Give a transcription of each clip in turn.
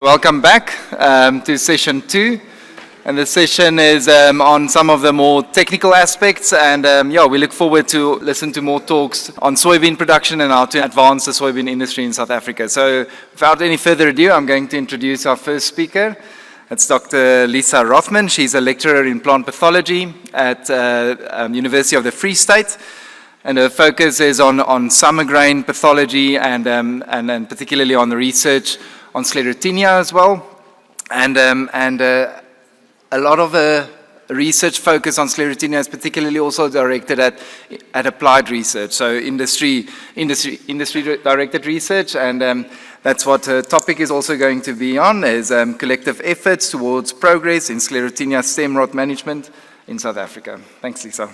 Welcome back to session 2, and the session is on some of the more technical aspects, and we look forward to listen to more talks on soybean production and how to advance the soybean industry in South Africa. So without any further ado, I'm going to introduce our first speaker. It's Dr. Lisa Rothmann. She's a lecturer in plant pathology at University of the Free State, and her focus is on summer grain pathology and particularly on the research on Sclerotinia as well, and a lot of the research focus on Sclerotinia is particularly also directed at applied research, so industry directed research, and that's what the topic is also going to be on, is collective efforts towards progress in Sclerotinia stem rot management in South Africa. Thanks, Lisa.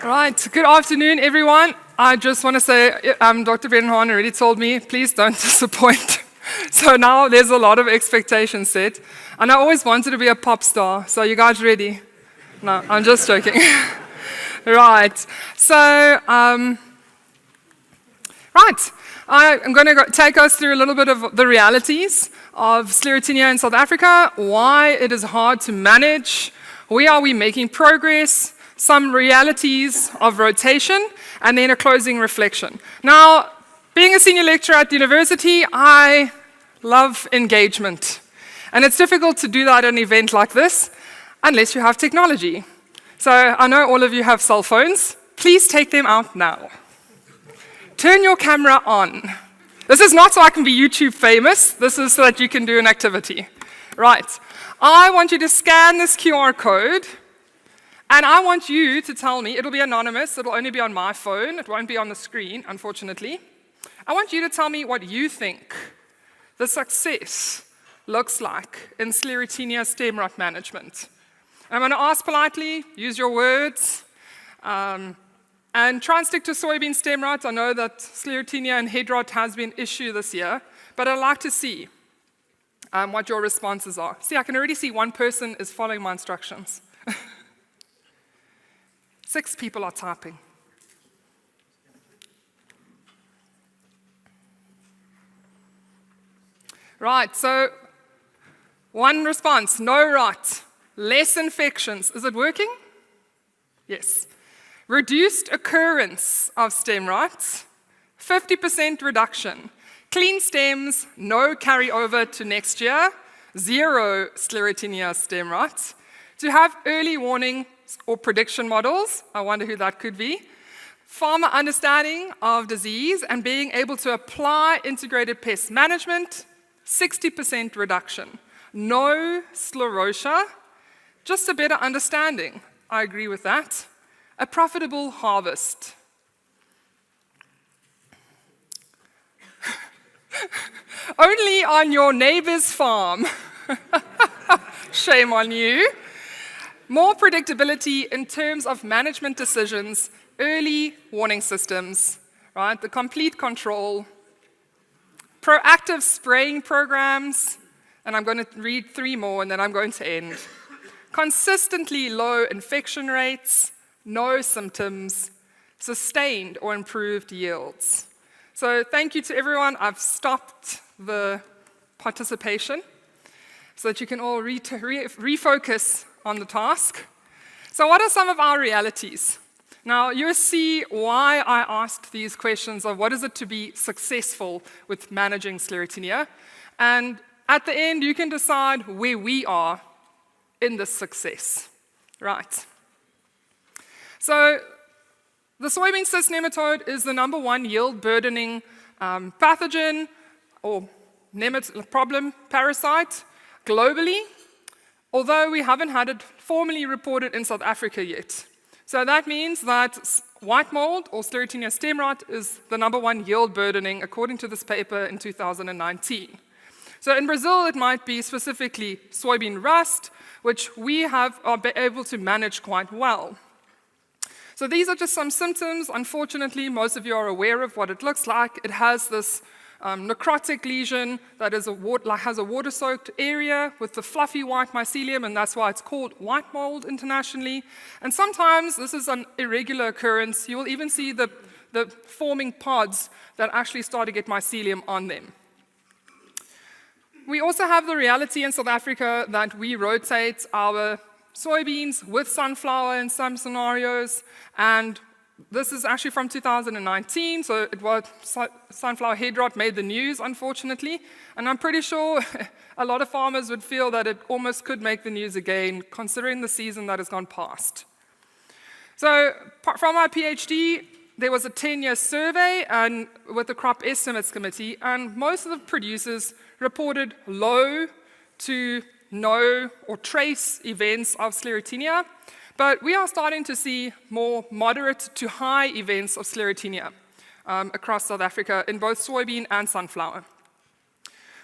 Right, good afternoon, everyone. I just want to say, Dr. Brenhan already told me, please don't disappoint. So now there's a lot of expectations set. And I always wanted to be a pop star. So you guys ready? No, I'm just joking. Right, so, I'm going to take us through a little bit of the realities of Sclerotinia in South Africa, why it is hard to manage, where are we making progress, some realities of rotation, and then a closing reflection. Now, being a senior lecturer at the university, I love engagement. And it's difficult to do that at an event like this unless you have technology. So I know all of you have cell phones. Please take them out now. Turn your camera on. This is not so I can be YouTube famous. This is so that you can do an activity. Right. I want you to scan this QR code. And I want you to tell me, it'll be anonymous, it'll only be on my phone, it won't be on the screen, unfortunately. I want you to tell me what you think the success looks like in Sclerotinia stem rot management. I'm going to ask politely, use your words, and try and stick to soybean stem rot. I know that Sclerotinia and head rot has been an issue this year, but I'd like to see what your responses are. See, I can already see one person is following my instructions. 6 people are typing. Right, so one response, no rot, less infections. Is it working? Yes. Reduced occurrence of stem rot, 50% reduction. Clean stems, no carryover to next year, 0 Sclerotinia stem rot. To have early warning or prediction models, I wonder who that could be. Farmer understanding of disease and being able to apply integrated pest management, 60% reduction. No sclerotia, just a better understanding. I agree with that. A profitable harvest. Only on your neighbor's farm. Shame on you. More predictability in terms of management decisions, early warning systems, right? The complete control, proactive spraying programs, and I'm going to read 3 more and then I'm going to end. Consistently low infection rates, no symptoms, sustained or improved yields. So thank you to everyone. I've stopped the participation so that you can all refocus on the task. So what are some of our realities? Now, you'll see why I asked these questions of what is it to be successful with managing Sclerotinia, and at the end, you can decide where we are in this success. Right. So the soybean cyst nematode is the #1 yield burdening pathogen or problem parasite globally, although we haven't had it formally reported in South Africa yet. So that means that white mold or Sclerotinia stem rot is the #1 yield burdening according to this paper in 2019. So in Brazil, it might be specifically soybean rust, which we are able to manage quite well. So these are just some symptoms. Unfortunately, most of you are aware of what it looks like. It has this necrotic lesion that is has a water-soaked area with the fluffy white mycelium, and that's why it's called white mold internationally. And sometimes this is an irregular occurrence. You will even see the forming pods that actually start to get mycelium on them. We also have the reality in South Africa that we rotate our soybeans with sunflower in some scenarios, and this is actually from 2019, so it was sunflower head rot made the news, unfortunately, and I'm pretty sure a lot of farmers would feel that it almost could make the news again, considering the season that has gone past. So from my PhD, there was a 10-year survey and with the Crop Estimates Committee, and most of the producers reported low to no or trace events of Sclerotinia, but we are starting to see more moderate to high events of Sclerotinia across South Africa in both soybean and sunflower.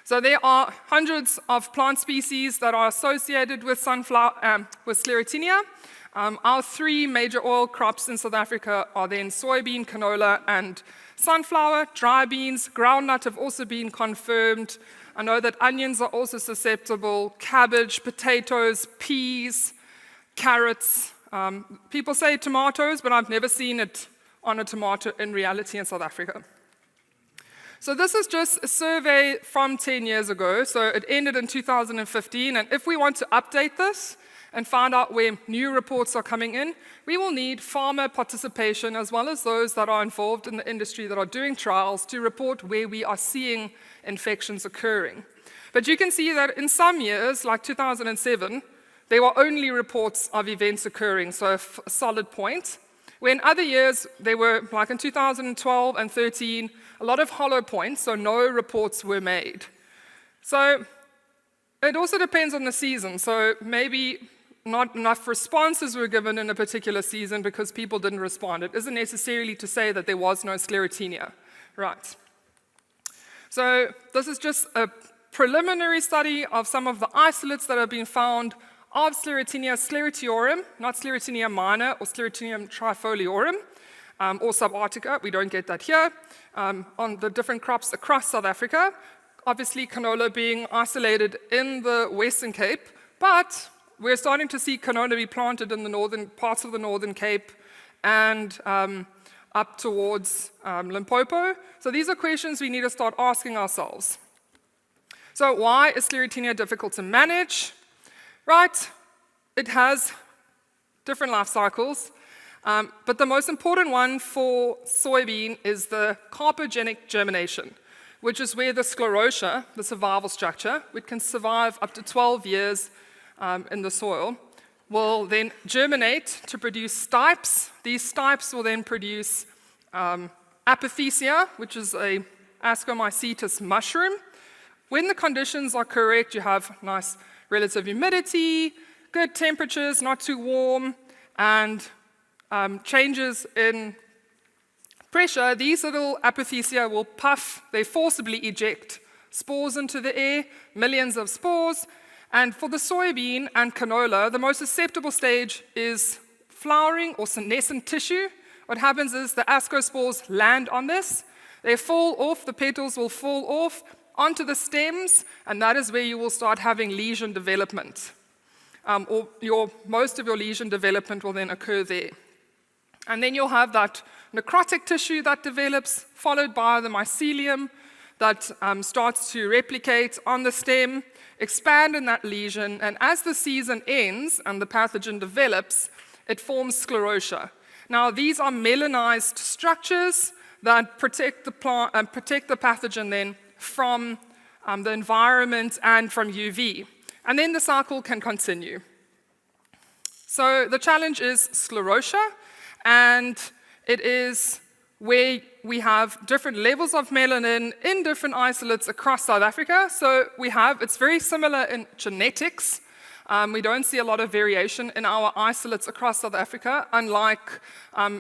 So there are hundreds of plant species that are associated with sunflower, with Sclerotinia. Our three major oil crops in South Africa are then soybean, canola, and sunflower. Dry beans, groundnut have also been confirmed. I know that onions are also susceptible, cabbage, potatoes, peas, carrots. People say tomatoes, but I've never seen it on a tomato in reality in South Africa. So this is just a survey from 10 years ago, so it ended in 2015, and if we want to update this and find out where new reports are coming in, we will need farmer participation as well as those that are involved in the industry that are doing trials to report where we are seeing infections occurring. But you can see that in some years, like 2007, there were only reports of events occurring, so a solid point. Where in other years, they were, like in 2012 and 13, a lot of hollow points, so no reports were made. So it also depends on the season. So maybe not enough responses were given in a particular season because people didn't respond. It isn't necessarily to say that there was no Sclerotinia. Right. So this is just a preliminary study of some of the isolates that have been found of Sclerotinia sclerotiorum, not Sclerotinia minor or Sclerotinia trifoliorum, or subarctica. We don't get that here, on the different crops across South Africa. Obviously, canola being isolated in the Western Cape, but we're starting to see canola be planted in the northern parts of the Northern Cape and up towards Limpopo. So these are questions we need to start asking ourselves. So why is Sclerotinia difficult to manage? Right, it has different life cycles, but the most important one for soybean is the carpogenic germination, which is where the sclerotia, the survival structure, which can survive up to 12 years in the soil, will then germinate to produce stipes. These stipes will then produce apothecia, which is a ascomycetes mushroom. When the conditions are correct, you have nice relative humidity, good temperatures, not too warm, and changes in pressure, these little apothecia will puff, they forcibly eject spores into the air, millions of spores, and for the soybean and canola, the most susceptible stage is flowering or senescent tissue. What happens is the ascospores land on this, they fall off, the petals will fall off, onto the stems, and that is where you will start having lesion development. Or most of your lesion development will then occur there. And then you'll have that necrotic tissue that develops, followed by the mycelium that starts to replicate on the stem, expand in that lesion, and as the season ends and the pathogen develops, it forms sclerotia. Now, these are melanized structures that protect the plant and protect the pathogen then from the environment and from UV. And then the cycle can continue. So the challenge is sclerotia, and it is where we have different levels of melanin in different isolates across South Africa. So it's very similar in genetics. We don't see a lot of variation in our isolates across South Africa, unlike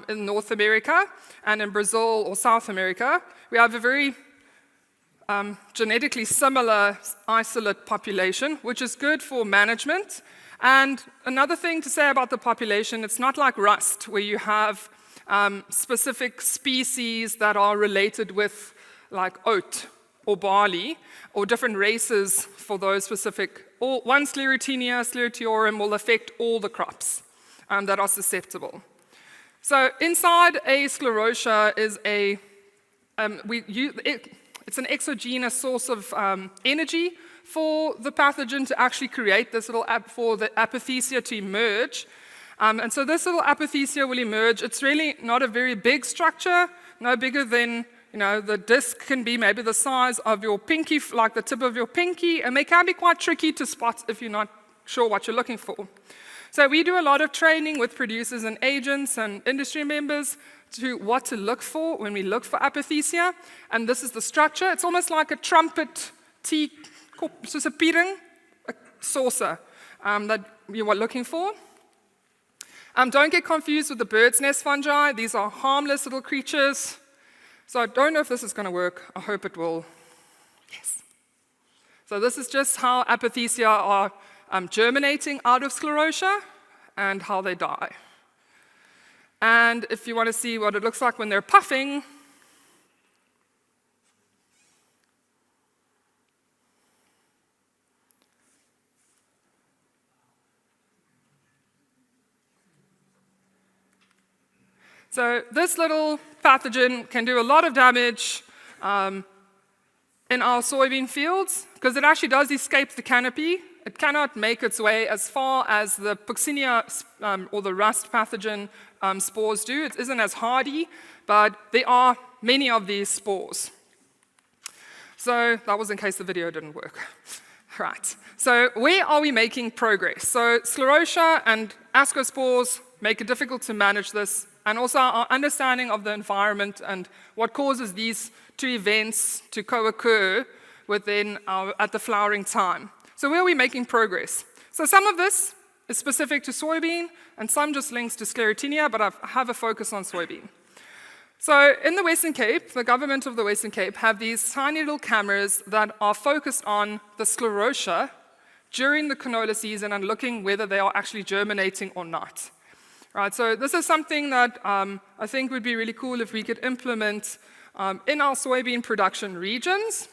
in North America and in Brazil or South America. We have a very genetically similar isolate population, which is good for management. And another thing to say about the population, it's not like rust, where you have specific species that are related with like oat or barley, or different races for those specific. One Sclerotinia, Sclerotiorum will affect all the crops that are susceptible. So inside a sclerotia is it's an exogenous source of energy for the pathogen to actually create this little for the apothecia to emerge. And so this little apothecia will emerge. It's really not a very big structure, no bigger than, the disc can be maybe the size of your pinky, like the tip of your pinky, and they can be quite tricky to spot if you're not sure what you're looking for. So we do a lot of training with producers and agents and industry members to what to look for when we look for apothecia. And this is the structure. It's almost like a trumpet tea, soos 'n piering, a saucer that you are looking for. Don't get confused with the bird's nest fungi. These are harmless little creatures. So I don't know if this is going to work. I hope it will. Yes. So this is just how apothecia are germinating out of sclerotia and how they die. And if you want to see what it looks like when they're puffing, so this little pathogen can do a lot of damage in our soybean fields because it actually does escape the canopy. It cannot make its way as far as the Puccinia or the rust pathogen spores do. It isn't as hardy, but there are many of these spores. So that was in case the video didn't work. Right. So where are we making progress? So sclerotia and ascospores make it difficult to manage this, and also our understanding of the environment and what causes these two events to co-occur at the flowering time. So where are we making progress? So some of this is specific to soybean, and some just links to Sclerotinia, but I have a focus on soybean. So in the Western Cape, the government of the Western Cape have these tiny little cameras that are focused on the sclerotia during the canola season and looking whether they are actually germinating or not. Right, so this is something that I think would be really cool if we could implement in our soybean production regions,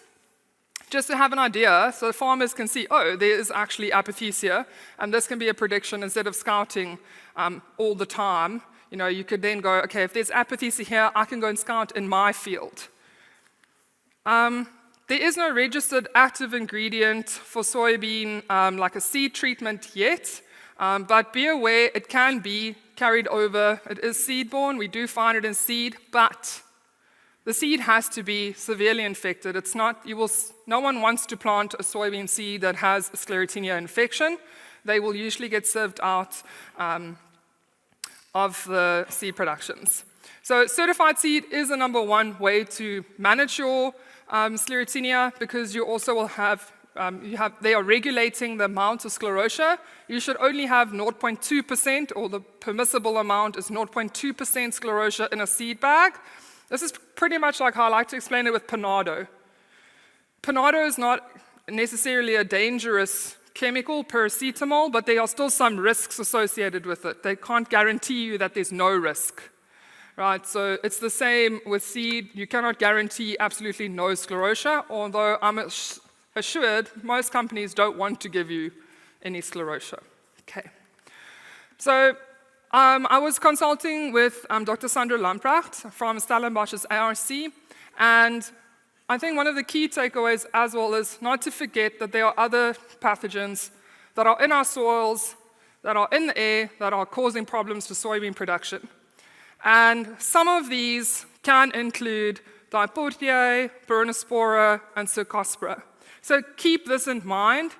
just to have an idea so farmers can see, oh, there is actually apothecia, and this can be a prediction instead of scouting all the time. You could then go, okay, if there's apothecia here, I can go and scout in my field. There is no registered active ingredient for soybean, like a seed treatment yet, but be aware it can be carried over. It is seed-borne. We do find it in seed, but the seed has to be severely infected. It's not, no one wants to plant a soybean seed that has a Sclerotinia infection. They will usually get served out of the seed productions. So certified seed is the #1 way to manage your Sclerotinia, because you also will have, they are regulating the amount of sclerotia. You should only have 0.2%, or the permissible amount is 0.2% sclerotia in a seed bag. This is pretty much like how I like to explain it with Panado. Panado is not necessarily a dangerous chemical, paracetamol, but there are still some risks associated with it. They can't guarantee you that there's no risk. Right, so it's the same with seed. You cannot guarantee absolutely no sclerotia, although I'm assured most companies don't want to give you any sclerotia. Okay. So I was consulting with Dr. Sandra Lamprecht from Stellenbosch's ARC, and I think one of the key takeaways as well is not to forget that there are other pathogens that are in our soils, that are in the air, that are causing problems to soybean production. And some of these can include Diportiae, Peronospora, and Cercospora. So keep this in mind.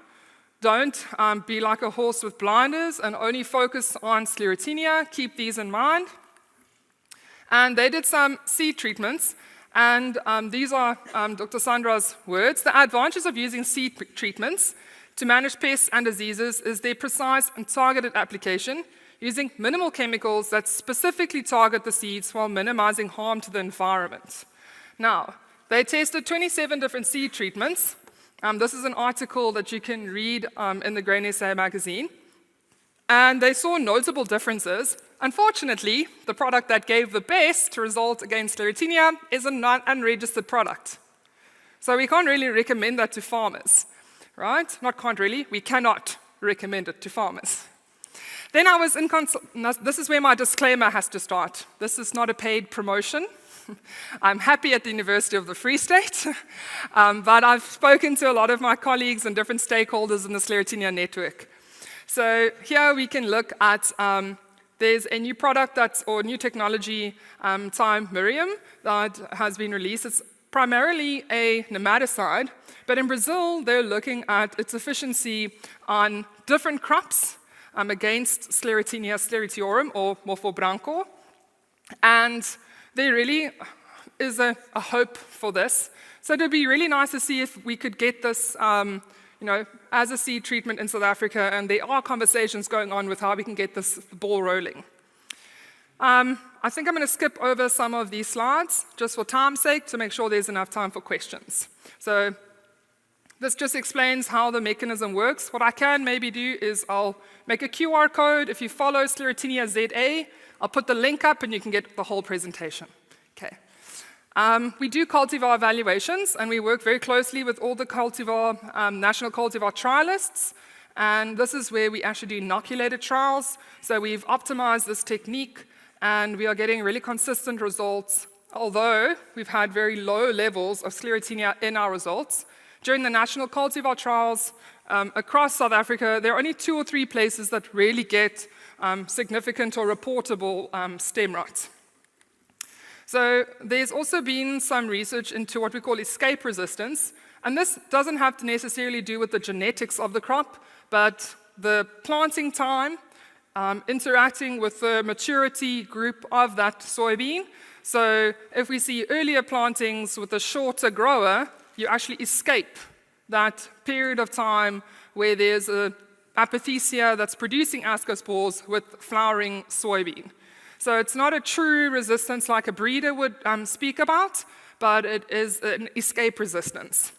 Don't be like a horse with blinders and only focus on Sclerotinia. Keep these in mind. And they did some seed treatments, and these are Dr. Sandra's words. The advantage of using seed treatments to manage pests and diseases is their precise and targeted application, using minimal chemicals that specifically target the seeds while minimizing harm to the environment. Now, they tested 27 different seed treatments. This is an article that you can read in the Grain SA magazine. And they saw notable differences. Unfortunately, the product that gave the best result against Sclerotinia is a non-unregistered product. So we can't really recommend that to farmers, right? Not can't really, we cannot recommend it to farmers. Then I was in this is where my disclaimer has to start. This is not a paid promotion. I'm happy at the University of the Free State, but I've spoken to a lot of my colleagues and different stakeholders in the Sclerotinia network. So here we can look at, there's a new product or new technology, Miriam, that has been released. It's primarily a nematicide, but in Brazil, they're looking at its efficiency on different crops against Sclerotinia sclerotiorum, or Mofo branco, and there really is a hope for this. So it would be really nice to see if we could get this as a seed treatment in South Africa, and there are conversations going on with how we can get this ball rolling. I think I'm going to skip over some of these slides, just for time's sake, to make sure there's enough time for questions. So this just explains how the mechanism works. What I can maybe do is I'll make a QR code. If you follow Sclerotinia ZA, I'll put the link up and you can get the whole presentation. Okay. We do cultivar evaluations, and we work very closely with all the national cultivar trialists. And this is where we actually do inoculated trials. So we've optimized this technique, and we are getting really consistent results, although we've had very low levels of Sclerotinia in our results. During the national cultivar trials across South Africa, there are only 2 or 3 places that really get significant or reportable stem rot. So there's also been some research into what we call escape resistance, and this doesn't have to necessarily do with the genetics of the crop, but the planting time interacting with the maturity group of that soybean. So if we see earlier plantings with a shorter grower, you actually escape that period of time where there's an apothecia that's producing ascospores with flowering soybean. So it's not a true resistance like a breeder would speak about, but it is an escape resistance.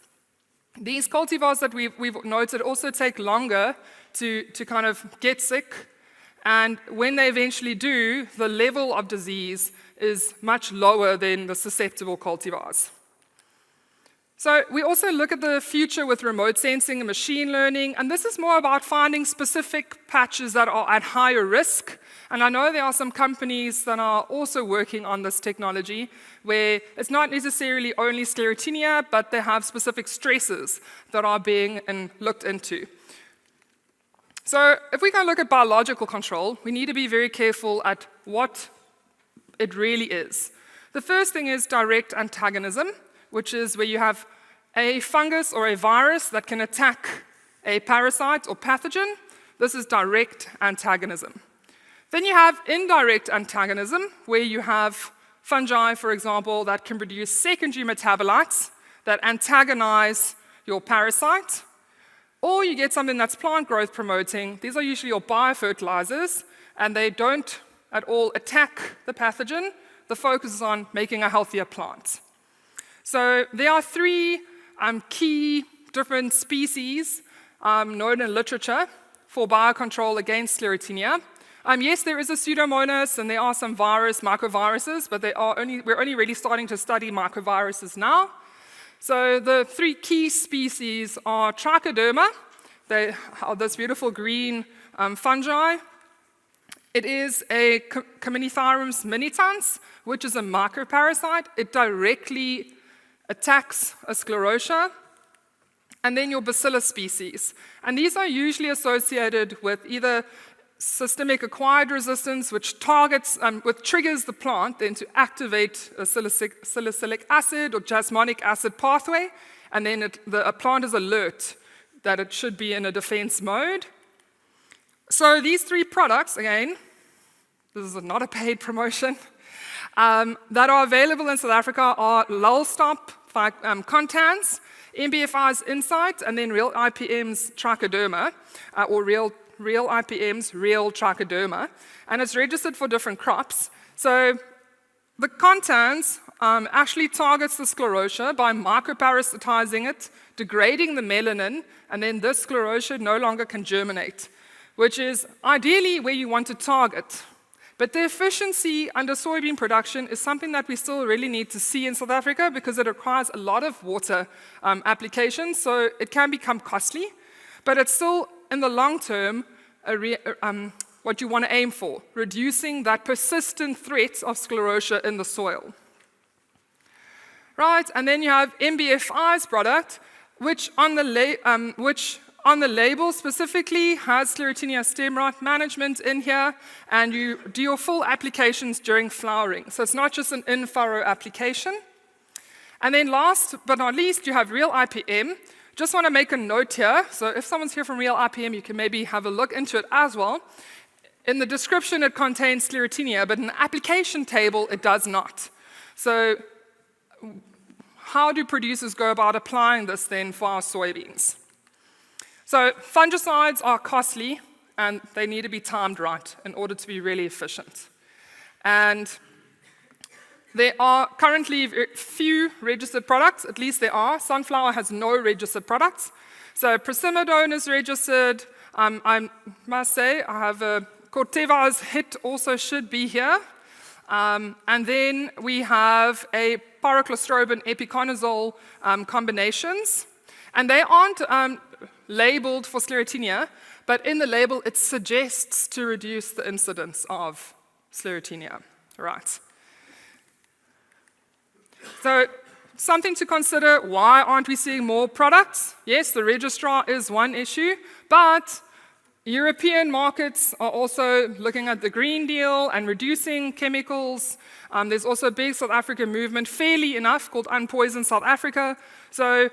These cultivars that we've noted also take longer to kind of get sick, and when they eventually do, the level of disease is much lower than the susceptible cultivars. So we also look at the future with remote sensing and machine learning, and this is more about finding specific patches that are at higher risk. And I know there are some companies that are also working on this technology where it's not necessarily only Sclerotinia, but they have specific stresses that are being looked into. So if we go look at biological control, we need to be very careful at what it really is. The first thing is direct antagonism, which is where you have a fungus or a virus that can attack a parasite or pathogen. This is direct antagonism. Then you have indirect antagonism, where you have fungi, for example, that can produce secondary metabolites that antagonize your parasite. Or you get something that's plant growth promoting. These are usually your biofertilizers, and they don't at all attack the pathogen. The focus is on making a healthier plant. So there are 3 key different species known in literature for biocontrol against Sclerotinia. Yes, there is a Pseudomonas, and there are some microviruses, but we're only really starting to study microviruses now. So the 3 key species are Trichoderma. They are this beautiful green fungi. It is a Caminithyrums minitans, which is a microparasite. It directly attacks a sclerotia. And then your Bacillus species. And these are usually associated with either systemic acquired resistance, which triggers the plant then to activate a salicylic acid or jasmonic acid pathway, and then the plant is alert that it should be in a defense mode. So these 3 products, again, this is not a paid promotion, that are available in South Africa are Lulstop, Contans, MBFI's Insight, and then Real IPM's Trichoderma, or Real IPM's Real Trichoderma, and it's registered for different crops. So the Contans actually targets the sclerotia by microparasitizing it, degrading the melanin, and then this sclerotia no longer can germinate, which is ideally where you want to target. But the efficiency under soybean production is something that we still really need to see in South Africa because it requires a lot of water application, so it can become costly, but it's still, in the long term, what you want to aim for, reducing that persistent threat of sclerotia in the soil. Right, and then you have MBFI's product, which on the label specifically has Sclerotinia stem rot management in here, and you do your full applications during flowering. So it's not just an in-furrow application. And then last but not least, you have Real IPM. Just want to make a note here. So if someone's here from Real IPM, you can maybe have a look into it as well. In the description, it contains Sclerotinia, but in the application table, it does not. So how do producers go about applying this then for our soybeans? So fungicides are costly, and they need to be timed right in order to be really efficient. And there are currently few registered products, at least there are. Sunflower has no registered products. So Prosimidone is registered. I must say, I have Corteva's hit also should be here. And then we have a pyroclostrobin epiconazole combinations. And they aren't labeled for Sclerotinia, but in the label it suggests to reduce the incidence of Sclerotinia. Right. So something to consider, why aren't we seeing more products? Yes, the registrar is one issue, but European markets are also looking at the Green Deal and reducing chemicals. There's also a big South African movement, fairly enough, called Unpoison South Africa. So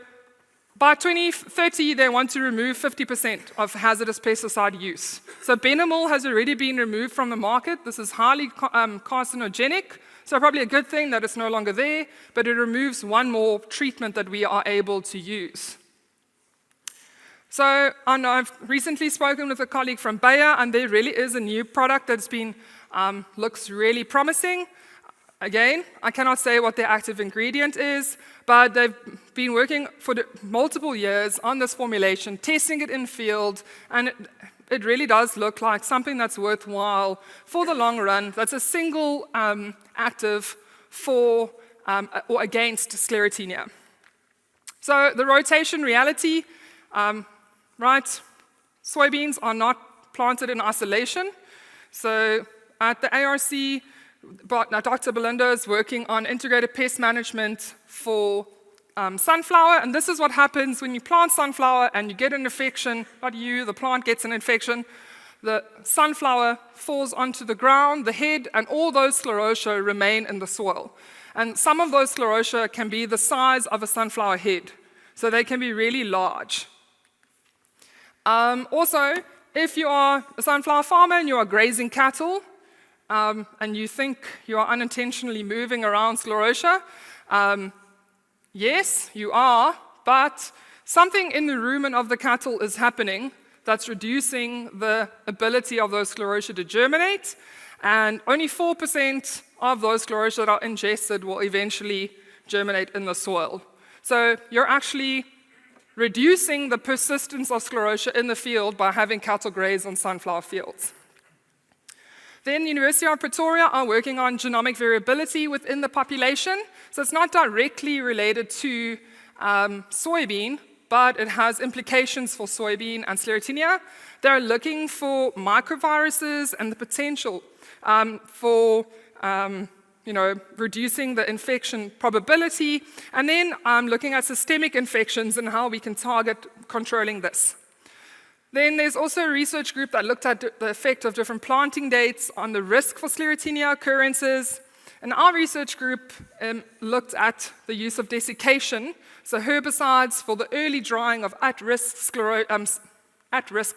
by 2030, they want to remove 50% of hazardous pesticide use. So Benomil has already been removed from the market. This is highly carcinogenic, so probably a good thing that it's no longer there, but it removes one more treatment that we are able to use. So I've recently spoken with a colleague from Bayer, and there really is a new product that's been, looks really promising. Again, I cannot say what the active ingredient is, but they've been working for multiple years on this formulation, testing it in field, and it really does look like something that's worthwhile for the long run. That's a single active for or against Sclerotinia. So the rotation reality, right? Soybeans are not planted in isolation. So at the ARC, Dr. Belinda is working on integrated pest management for sunflower, and this is what happens when you plant sunflower and you get an infection. Not you, the plant gets an infection. The sunflower falls onto the ground, the head, and all those sclerotia remain in the soil. And some of those sclerotia can be the size of a sunflower head, so they can be really large. Also, if you are a sunflower farmer and you are grazing cattle, and you think you are unintentionally moving around sclerotia, yes, you are, but something in the rumen of the cattle is happening that's reducing the ability of those sclerotia to germinate, and only 4% of those sclerotia that are ingested will eventually germinate in the soil. So you're actually reducing the persistence of sclerotia in the field by having cattle graze on sunflower fields. Then University of Pretoria are working on genomic variability within the population. So it's not directly related to soybean, but it has implications for soybean and Sclerotinia. They're looking for microviruses and the potential for reducing the infection probability. And then looking at systemic infections and how we can target controlling this. Then there's also a research group that looked at the effect of different planting dates on the risk for Sclerotinia occurrences. And our research group looked at the use of desiccation, so herbicides for the early drying of at-risk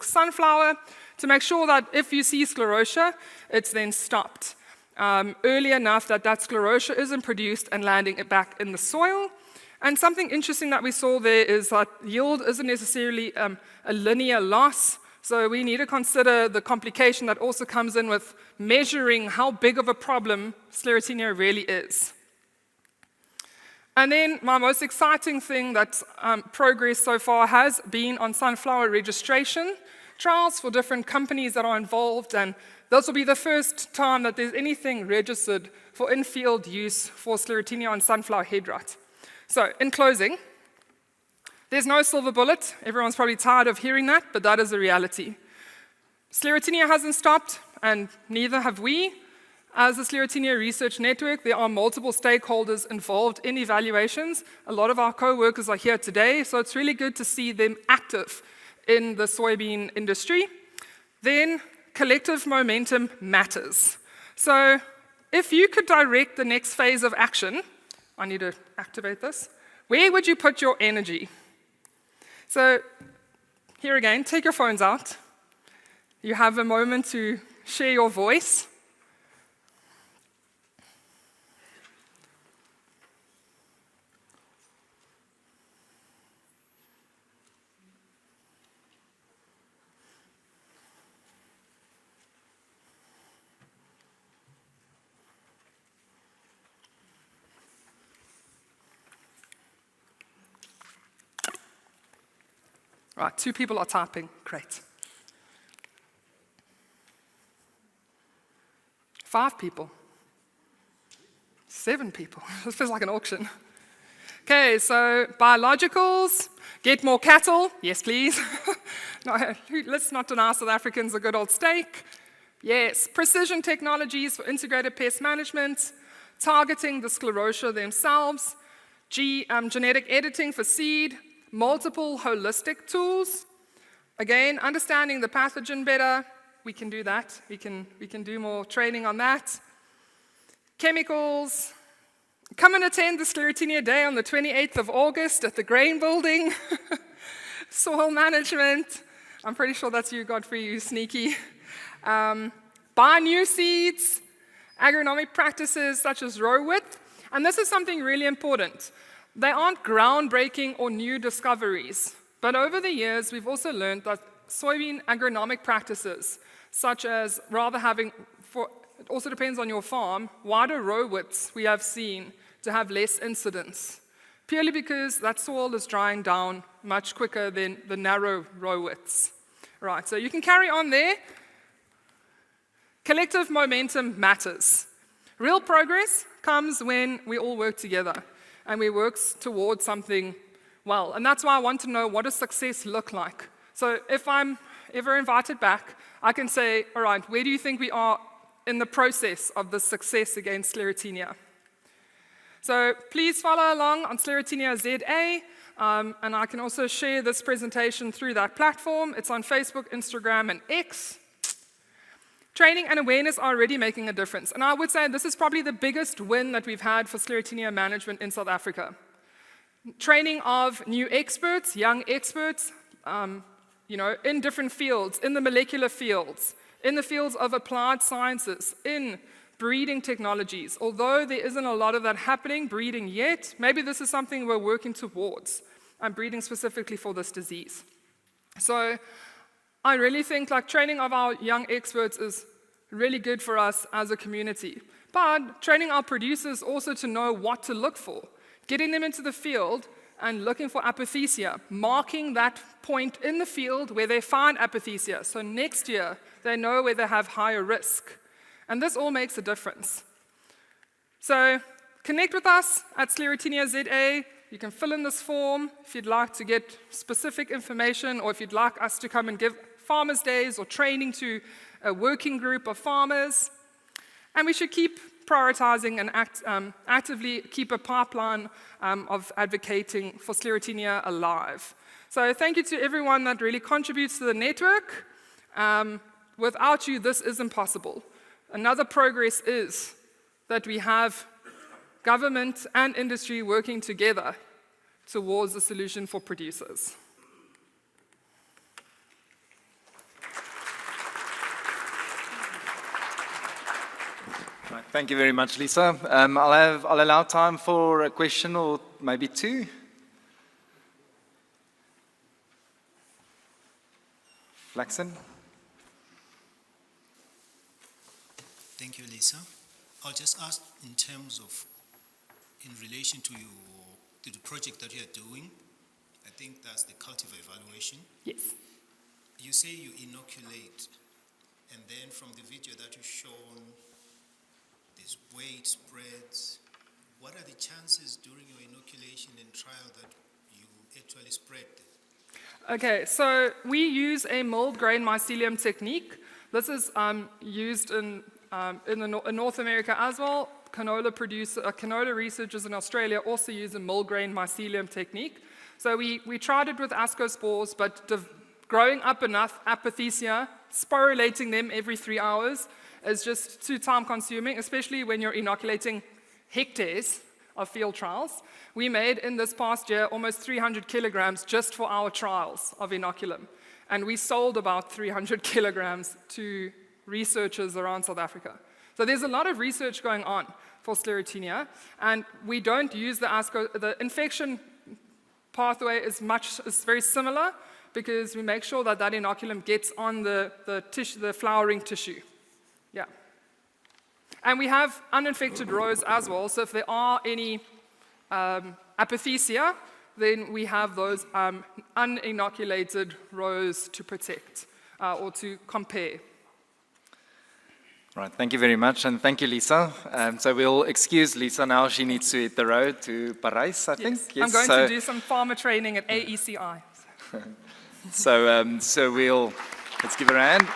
sunflower, to make sure that if you see sclerotia, it's then stopped early enough that that sclerotia isn't produced and landing it back in the soil. And something interesting that we saw there is that yield isn't necessarily a linear loss, so we need to consider the complication that also comes in with measuring how big of a problem Sclerotinia really is. And then my most exciting thing that's progressed so far has been on sunflower registration trials for different companies that are involved, and This will be the first time that there's anything registered for in-field use for Sclerotinia on sunflower head rot. So, in closing, there's no silver bullet. Everyone's probably tired of hearing that, but that is a reality. Sclerotinia hasn't stopped, and neither have we. As the Sclerotinia Research Network, there are multiple stakeholders involved in evaluations. A lot of our co-workers are here today, so it's really good to see them active in the soybean industry. Then, collective momentum matters. So, if you could direct the next phase of action, I need to activate this, where would you put your energy? So, here again, take your phones out. You have a moment to share your voice. Right, 2 people are typing. Great. 5 people. 7 people. This feels like an auction. Okay, so biologicals, get more cattle. Yes, please. No, let's not deny South Africans a good old steak. Yes, precision technologies for integrated pest management, targeting the sclerotia themselves, genetic editing for seed, multiple holistic tools. Again, understanding the pathogen better, we can do that. We can do more training on that. Chemicals. Come and attend the Sclerotinia Day on the 28th of August at the Grain Building. Soil management. I'm pretty sure that's you, Godfrey, you sneaky. Buy new seeds. Agronomic practices such as row width. And this is something really important. They aren't groundbreaking or new discoveries, but over the years, we've also learned that soybean agronomic practices, such as it also depends on your farm, wider row widths we have seen to have less incidence, purely because that soil is drying down much quicker than the narrow row widths. Right, so you can carry on there. Collective momentum matters. Real progress comes when we all work together and we work towards something well. And that's why I want to know, what does success look like? So if I'm ever invited back, I can say, all right, where do you think we are in the process of the success against Sclerotinia? So please follow along on Sclerotinia ZA, and I can also share this presentation through that platform. It's on Facebook, Instagram, and X. Training and awareness are already making a difference. And I would say this is probably the biggest win that we've had for Sclerotinia management in South Africa. Training of new experts, young experts, in different fields, in the molecular fields, in the fields of applied sciences, in breeding technologies. Although there isn't a lot of that happening, breeding yet, maybe this is something we're working towards, breeding specifically for this disease. So I really think training of our young experts is really good for us as a community. But training our producers also to know what to look for, getting them into the field and looking for apothecia, marking that point in the field where they find apothecia. So next year, they know where they have higher risk. And this all makes a difference. So connect with us at Sclerotinia ZA. You can fill in this form if you'd like to get specific information, or if you'd like us to come and give farmers' days or training to a working group of farmers. And we should keep prioritizing and actively keep a pipeline of advocating for Sclerotinia alive. So thank you to everyone that really contributes to the network. Without you, this isn't possible. Another progress is that we have government and industry working together towards a solution for producers. Right, thank you very much, Lisa. I'll allow time for a question or maybe two. Flaxen. Thank you, Lisa. I'll just ask in terms of, in relation to the project that you are doing, I think that's the cultivar evaluation. Yes. You say you inoculate And then from the video that you've shown, there's weight spreads. What are the chances during your inoculation and trial that you actually spread them? Okay, so we use a milled grain mycelium technique. This is used in North America as well. Canola researchers in Australia also use a milled grain mycelium technique. So we tried it with ascospores, but growing up enough apothecia, sporulating them every 3 hours is just too time consuming, especially when you're inoculating hectares of field trials. We made in this past year almost 300 kilograms just for our trials of inoculum. And we sold about 300 kilograms to researchers around South Africa. So there's a lot of research going on for Sclerotinia, and we don't use the infection pathway is very similar because we make sure that inoculum gets on the flowering tissue. Yeah. And we have uninfected rows as well, so if there are any apothecia, then we have those uninoculated rows to protect or to compare. Right, thank you very much, and thank you, Lisa. So we'll excuse Lisa now. She needs to hit the road to Paris, I think. Yes. I'm going to do some farmer training at AECI. So let's give her a hand.